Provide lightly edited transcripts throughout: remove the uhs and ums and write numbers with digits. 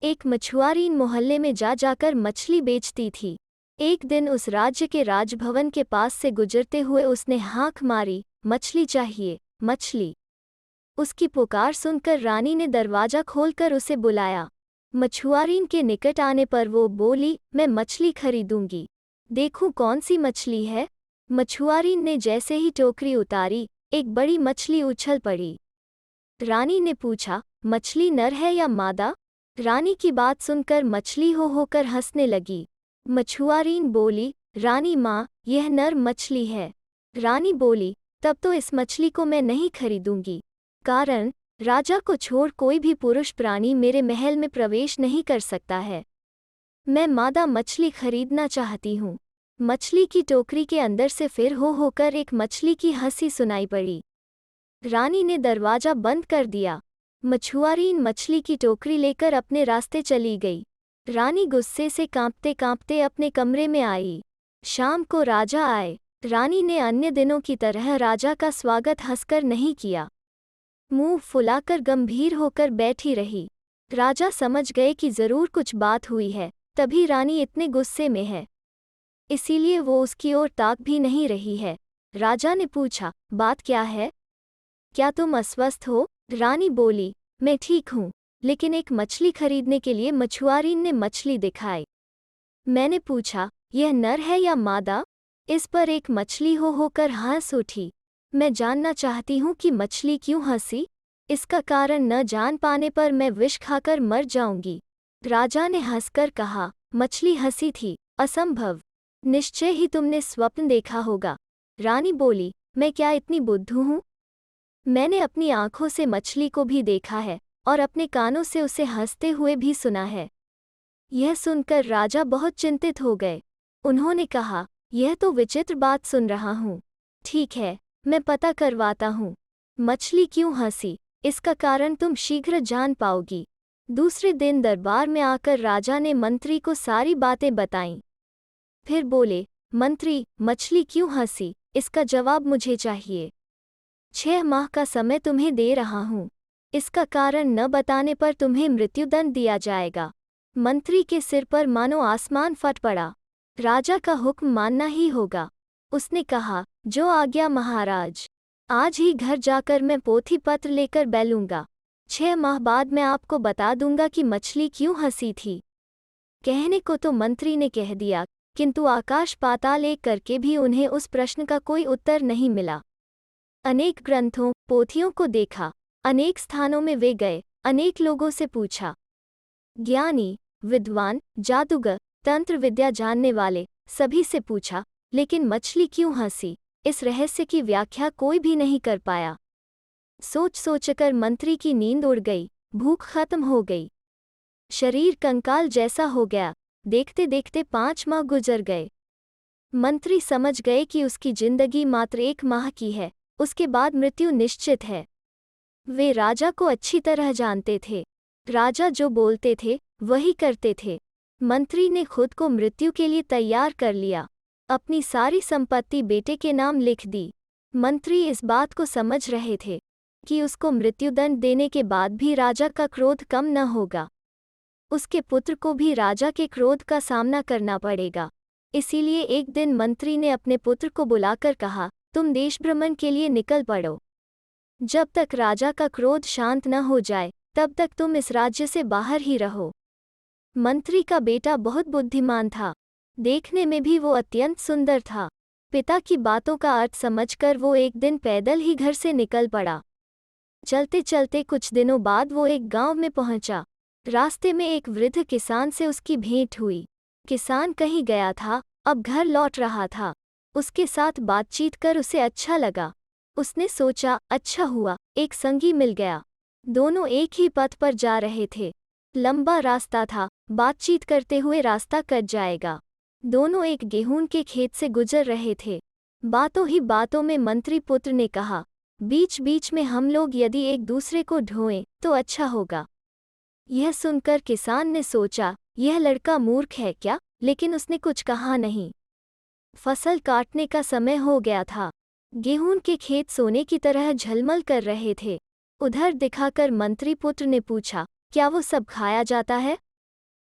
एक मछुआरी मोहल्ले में जाकर मछली बेचती थी। एक दिन उस राज्य के राजभवन के पास से गुजरते हुए उसने हाँक मारी, मछली चाहिए, मछली। उसकी पुकार सुनकर रानी ने दरवाजा खोलकर उसे बुलाया। मछुआरीन के निकट आने पर वो बोली, मैं मछली खरीदूंगी, देखूं कौन सी मछली है। मछुआरीन ने जैसे ही टोकरी उतारी, एक बड़ी मछली उछल पड़ी। रानी ने पूछा, मछली नर है या मादा? रानी की बात सुनकर मछली हो होकर हंसने लगी। मछुआरीन बोली, रानी माँ, यह नर मछली है। रानी बोली, तब तो इस मछली को मैं नहीं खरीदूंगी, कारण राजा को छोड़ कोई भी पुरुष प्राणी मेरे महल में प्रवेश नहीं कर सकता है। मैं मादा मछली खरीदना चाहती हूँ। मछली की टोकरी के अंदर से फिर हो होकर एक मछली की हंसी सुनाई पड़ी। रानी ने दरवाजा बंद कर दिया। मछुआरीन मछली की टोकरी लेकर अपने रास्ते चली गई। रानी गुस्से से कांपते कांपते अपने कमरे में आई। शाम को राजा आए। रानी ने अन्य दिनों की तरह राजा का स्वागत हंसकर नहीं किया। मुंह फुलाकर गंभीर होकर बैठी रही। राजा समझ गए कि जरूर कुछ बात हुई है, तभी रानी इतने गुस्से में है, इसीलिए वो उसकी ओर ताक भी नहीं रही है। राजा ने पूछा, बात क्या है? क्या तुम अस्वस्थ हो? रानी बोली, मैं ठीक हूँ, लेकिन एक मछली खरीदने के लिए मछुआरीन ने मछली दिखाई। मैंने पूछा, यह नर है या मादा? इस पर एक मछली हो होकर हंस उठी। मैं जानना चाहती हूँ कि मछली क्यों हंसी। इसका कारण न जान पाने पर मैं विष खाकर मर जाऊंगी। राजा ने हंसकर कहा, मछली हंसी थी, असंभव, निश्चय ही तुमने स्वप्न देखा होगा। रानी बोली, मैं क्या इतनी बुद्धू हूँ? मैंने अपनी आंखों से मछली को भी देखा है और अपने कानों से उसे हंसते हुए भी सुना है। यह सुनकर राजा बहुत चिंतित हो गए। उन्होंने कहा, यह तो विचित्र बात सुन रहा हूँ। ठीक है, मैं पता करवाता हूँ। मछली क्यों हंसी, इसका कारण तुम शीघ्र जान पाओगी। दूसरे दिन दरबार में आकर राजा ने मंत्री को सारी बातें बताईं। फिर बोले, मंत्री, मछली क्यों हंसी, इसका जवाब मुझे चाहिए। 6 माह का समय तुम्हें दे रहा हूँ। इसका कारण न बताने पर तुम्हें मृत्युदंड दिया जाएगा। मंत्री के सिर पर मानो आसमान फट पड़ा। राजा का हुक्म मानना ही होगा। उसने कहा, जो आज्ञा महाराज। आज ही घर जाकर मैं पोथी पत्र लेकर बैलूंगा। 6 माह बाद मैं आपको बता दूंगा कि मछली क्यों हंसी थी। कहने को तो मंत्री ने कह दिया, किंतु आकाश पाताल एक करके भी उन्हें उस प्रश्न का कोई उत्तर नहीं मिला। अनेक ग्रंथों, पोथियों को देखा, अनेक स्थानों में वे गए, अनेक लोगों से पूछा। ज्ञानी, विद्वान, जादूगर, तंत्र विद्या जानने वाले, सभी से पूछा, लेकिन मछली क्यों हंसी, इस रहस्य की व्याख्या कोई भी नहीं कर पाया। सोच सोचकर मंत्री की नींद उड़ गई, भूख खत्म हो गई, शरीर कंकाल जैसा हो गया। देखते देखते 5 माह गुजर गए। मंत्री समझ गए कि उसकी जिंदगी मात्र 1 माह की है, उसके बाद मृत्यु निश्चित है। वे राजा को अच्छी तरह जानते थे। राजा जो बोलते थे वही करते थे। मंत्री ने खुद को मृत्यु के लिए तैयार कर लिया। अपनी सारी संपत्ति बेटे के नाम लिख दी। मंत्री इस बात को समझ रहे थे कि उसको मृत्युदंड देने के बाद भी राजा का क्रोध कम न होगा। उसके पुत्र को भी राजा के क्रोध का सामना करना पड़ेगा। इसीलिए एक दिन मंत्री ने अपने पुत्र को बुलाकर कहा, तुम देश भ्रमण के लिए निकल पड़ो। जब तक राजा का क्रोध शांत न हो जाए, तब तक तुम इस राज्य से बाहर ही रहो। मंत्री का बेटा बहुत बुद्धिमान था। देखने में भी वो अत्यंत सुंदर था। पिता की बातों का अर्थ समझकर वो एक दिन पैदल ही घर से निकल पड़ा। चलते चलते कुछ दिनों बाद वो एक गांव में पहुंचा। रास्ते में एक वृद्ध किसान से उसकी भेंट हुई। किसान कहीं गया था, अब घर लौट रहा था। उसके साथ बातचीत कर उसे अच्छा लगा। उसने सोचा, अच्छा हुआ, एक संगी मिल गया। दोनों एक ही पथ पर जा रहे थे। लंबा रास्ता था, बातचीत करते हुए रास्ता कट जाएगा। दोनों एक गेहूं के खेत से गुजर रहे थे। बातों ही बातों में मंत्री पुत्र ने कहा, बीच बीच में हम लोग यदि एक दूसरे को ढोएं तो अच्छा होगा। यह सुनकर किसान ने सोचा, यह लड़का मूर्ख है क्या, लेकिन उसने कुछ कहा नहीं। फसल काटने का समय हो गया था। गेहूं के खेत सोने की तरह झलमल कर रहे थे। उधर दिखाकर मंत्री पुत्र ने पूछा, क्या वो सब खाया जाता है?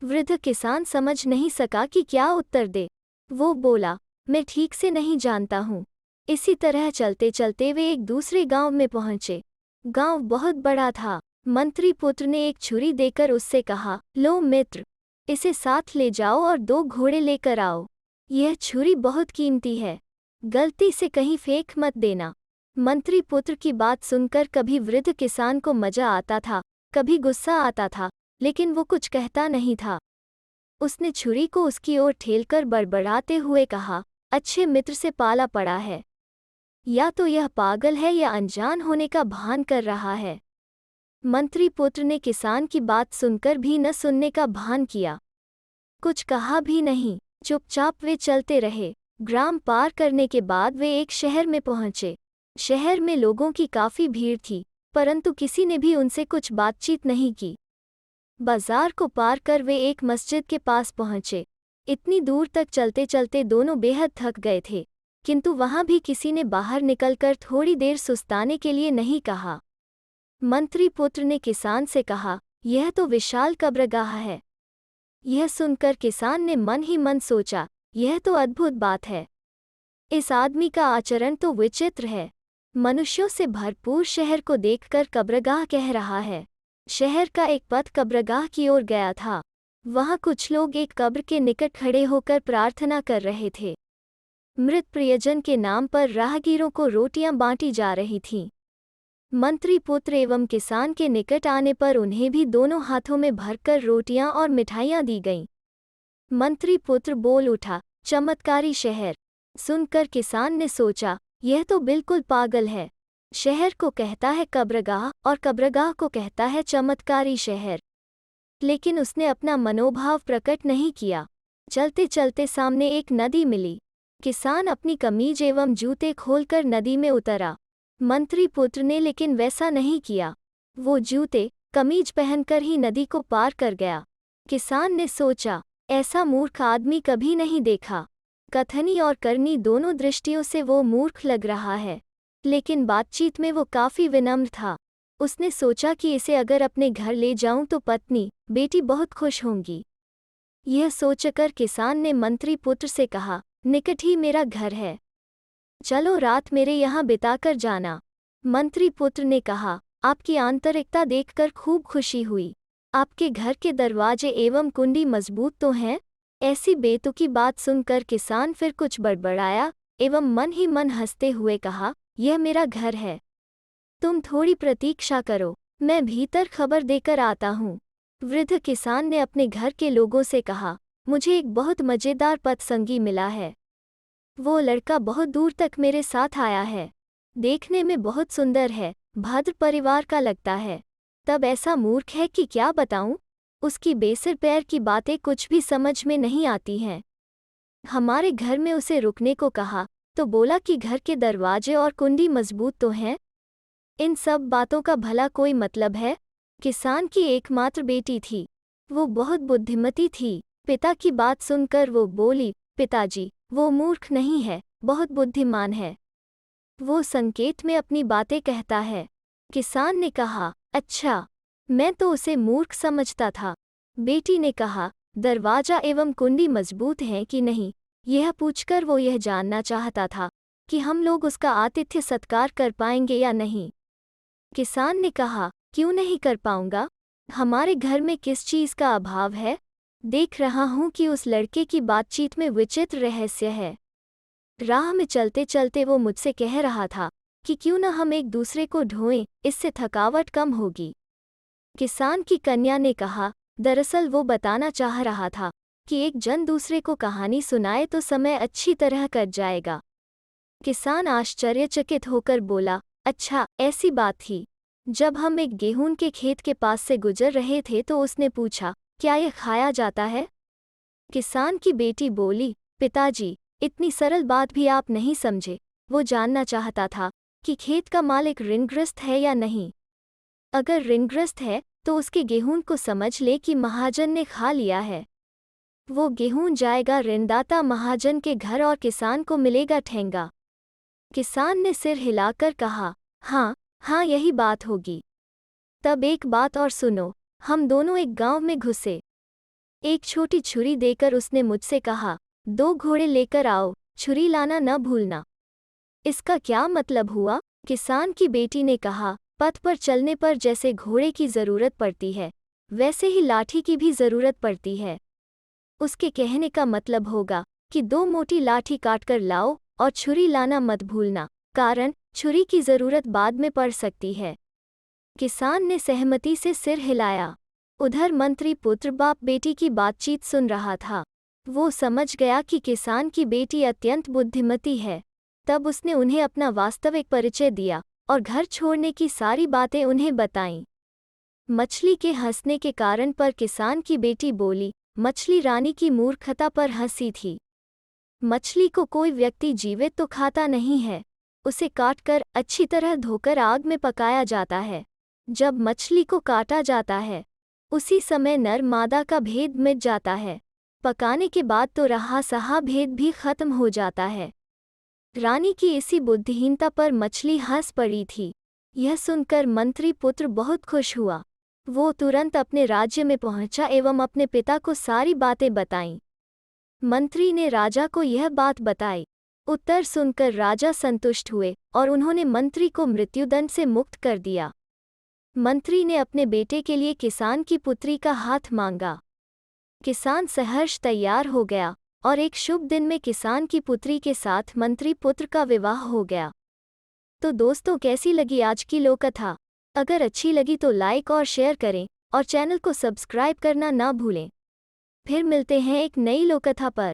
वृद्ध किसान समझ नहीं सका कि क्या उत्तर दे। वो बोला, मैं ठीक से नहीं जानता हूँ। इसी तरह चलते चलते वे एक दूसरे गांव में पहुंचे। गांव बहुत बड़ा था। मंत्री पुत्र ने एक छुरी देकर उससे कहा, लो मित्र, इसे साथ ले जाओ और 2 घोड़े लेकर आओ। यह छुरी बहुत कीमती है, गलती से कहीं फेंक मत देना। मंत्री पुत्र की बात सुनकर कभी वृद्ध किसान को मजा आता था, कभी गुस्सा आता था, लेकिन वो कुछ कहता नहीं था। उसने छुरी को उसकी ओर ठेलकर बड़बड़ाते हुए कहा, अच्छे मित्र से पाला पड़ा है। या तो यह पागल है या अनजान होने का भान कर रहा है। मंत्री पुत्र ने किसान की बात सुनकर भी न सुनने का भान किया। कुछ कहा भी नहीं, चुपचाप वे चलते रहे। ग्राम पार करने के बाद वे एक शहर में पहुंचे। शहर में लोगों की काफी भीड़ थी, परंतु किसी ने भी उनसे कुछ बातचीत नहीं की। बाजार को पार कर वे एक मस्जिद के पास पहुंचे। इतनी दूर तक चलते चलते दोनों बेहद थक गए थे, किंतु वहां भी किसी ने बाहर निकलकर थोड़ी देर सुस्ताने के लिए नहीं कहा। मंत्री पुत्र ने किसान से कहा, यह तो विशाल कब्रगाह है। यह सुनकर किसान ने मन ही मन सोचा, यह तो अद्भुत बात है। इस आदमी का आचरण तो विचित्र है। मनुष्यों से भरपूर शहर को देखकर कब्रगाह कह रहा है। शहर का एक पथ कब्रगाह की ओर गया था। वहां कुछ लोग एक कब्र के निकट खड़े होकर प्रार्थना कर रहे थे। मृत प्रियजन के नाम पर राहगीरों को रोटियां बांटी जा रही थीं। मंत्री पुत्र एवं किसान के निकट आने पर उन्हें भी दोनों हाथों में भरकर रोटियां और मिठाइयां दी गईं। मंत्री पुत्र बोल उठा, चमत्कारी शहर। सुनकर किसान ने सोचा, यह तो बिल्कुल पागल है। शहर को कहता है कब्रगाह और कब्रगाह को कहता है चमत्कारी शहर। लेकिन उसने अपना मनोभाव प्रकट नहीं किया। चलते चलते सामने एक नदी मिली। किसान अपनी कमीज एवं जूते खोलकर नदी में उतरा। मंत्री पुत्र ने लेकिन वैसा नहीं किया। वो जूते कमीज पहनकर ही नदी को पार कर गया। किसान ने सोचा, ऐसा मूर्ख आदमी कभी नहीं देखा। कथनी और करनी दोनों दृष्टियों से वो मूर्ख लग रहा है, लेकिन बातचीत में वो काफी विनम्र था। उसने सोचा कि इसे अगर अपने घर ले जाऊं तो पत्नी बेटी बहुत खुश होंगी। यह सोचकर किसान ने मंत्री पुत्र से कहा, निकट ही मेरा घर है, चलो रात मेरे यहाँ बिताकर जाना। मंत्री पुत्र ने कहा, आपकी आंतरिकता देखकर खूब खुशी हुई। आपके घर के दरवाजे एवं कुंडी मजबूत तो हैं? ऐसी बेतुकी बात सुनकर किसान फिर कुछ बड़बड़ाया एवं मन ही मन हंसते हुए कहा, यह मेरा घर है, तुम थोड़ी प्रतीक्षा करो, मैं भीतर खबर देकर आता हूँ। वृद्ध किसान ने अपने घर के लोगों से कहा, मुझे एक बहुत मजेदार पथसंगी मिला है। वो लड़का बहुत दूर तक मेरे साथ आया है। देखने में बहुत सुंदर है, भद्र परिवार का लगता है। तब ऐसा मूर्ख है कि क्या बताऊं? उसकी बेसिर पैर की बातें कुछ भी समझ में नहीं आती हैं। हमारे घर में उसे रुकने को कहा तो बोला कि घर के दरवाजे और कुंडी मजबूत तो हैं। इन सब बातों का भला कोई मतलब है? किसान की एकमात्र बेटी थी, वो बहुत बुद्धिमती थी। पिता की बात सुनकर वो बोली, पिताजी, वो मूर्ख नहीं है, बहुत बुद्धिमान है। वो संकेत में अपनी बातें कहता है। किसान ने कहा, अच्छा, मैं तो उसे मूर्ख समझता था। बेटी ने कहा, दरवाजा एवं कुंडी मजबूत हैं कि नहीं, यह पूछकर वो यह जानना चाहता था कि हम लोग उसका आतिथ्य सत्कार कर पाएंगे या नहीं। किसान ने कहा, क्यों नहीं कर पाऊंगा? हमारे घर में किस चीज का अभाव है? देख रहा हूं कि उस लड़के की बातचीत में विचित्र रहस्य है। राह में चलते चलते वो मुझसे कह रहा था कि क्यों न हम एक दूसरे को ढोएं, इससे थकावट कम होगी। किसान की कन्या ने कहा, दरअसल वो बताना चाह रहा था कि एक जन दूसरे को कहानी सुनाए तो समय अच्छी तरह कट जाएगा। किसान आश्चर्यचकित होकर बोला, अच्छा, ऐसी बात थी। जब हम एक गेहूं के खेत के पास से गुजर रहे थे तो उसने पूछा, क्या यह खाया जाता है? किसान की बेटी बोली, पिताजी, इतनी सरल बात भी आप नहीं समझे। वो जानना चाहता था कि खेत का मालिक ऋणग्रस्त है या नहीं। अगर ऋणग्रस्त है तो उसके गेहूं को समझ ले कि महाजन ने खा लिया है। वो गेहूं जाएगा ऋणदाता महाजन के घर और किसान को मिलेगा ठेंगा। किसान ने सिर हिलाकर कहा, हाँ हाँ, यही बात होगी। तब एक बात और सुनो, हम दोनों एक गांव में घुसे। एक छोटी छुरी देकर उसने मुझसे कहा, 2 घोड़े लेकर आओ, छुरी लाना न भूलना। इसका क्या मतलब हुआ? किसान की बेटी ने कहा, पथ पर चलने पर जैसे घोड़े की जरूरत पड़ती है, वैसे ही लाठी की भी जरूरत पड़ती है। उसके कहने का मतलब होगा कि 2 मोटी लाठी काटकर लाओ और छुरी लाना मत भूलना, कारण छुरी की जरूरत बाद में पड़ सकती है। किसान ने सहमति से सिर हिलाया। उधर मंत्री पुत्र बाप बेटी की बातचीत सुन रहा था। वो समझ गया कि किसान की बेटी अत्यंत बुद्धिमती है। तब उसने उन्हें अपना वास्तविक परिचय दिया और घर छोड़ने की सारी बातें उन्हें बताईं। मछली के हंसने के कारण पर किसान की बेटी बोली, मछली रानी की मूर्खता पर हंसी थी। मछली को कोई व्यक्ति जीवित तो खाता नहीं है, उसे काटकर अच्छी तरह धोकर आग में पकाया जाता है। जब मछली को काटा जाता है, उसी समय नर मादा का भेद मिट जाता है। पकाने के बाद तो रहा सहा भेद भी खत्म हो जाता है। रानी की इसी बुद्धिहीनता पर मछली हंस पड़ी थी। यह सुनकर मंत्री पुत्र बहुत खुश हुआ। वो तुरंत अपने राज्य में पहुंचा एवं अपने पिता को सारी बातें बताईं। मंत्री ने राजा को यह बात बताई। उत्तर सुनकर राजा संतुष्ट हुए और उन्होंने मंत्री को मृत्युदंड से मुक्त कर दिया। मंत्री ने अपने बेटे के लिए किसान की पुत्री का हाथ मांगा। किसान सहर्ष तैयार हो गया और एक शुभ दिन में किसान की पुत्री के साथ मंत्री पुत्र का विवाह हो गया। तो दोस्तों, कैसी लगी आज की लोककथा? अगर अच्छी लगी तो लाइक और शेयर करें और चैनल को सब्सक्राइब करना ना भूलें। फिर मिलते हैं एक नई लोककथा पर।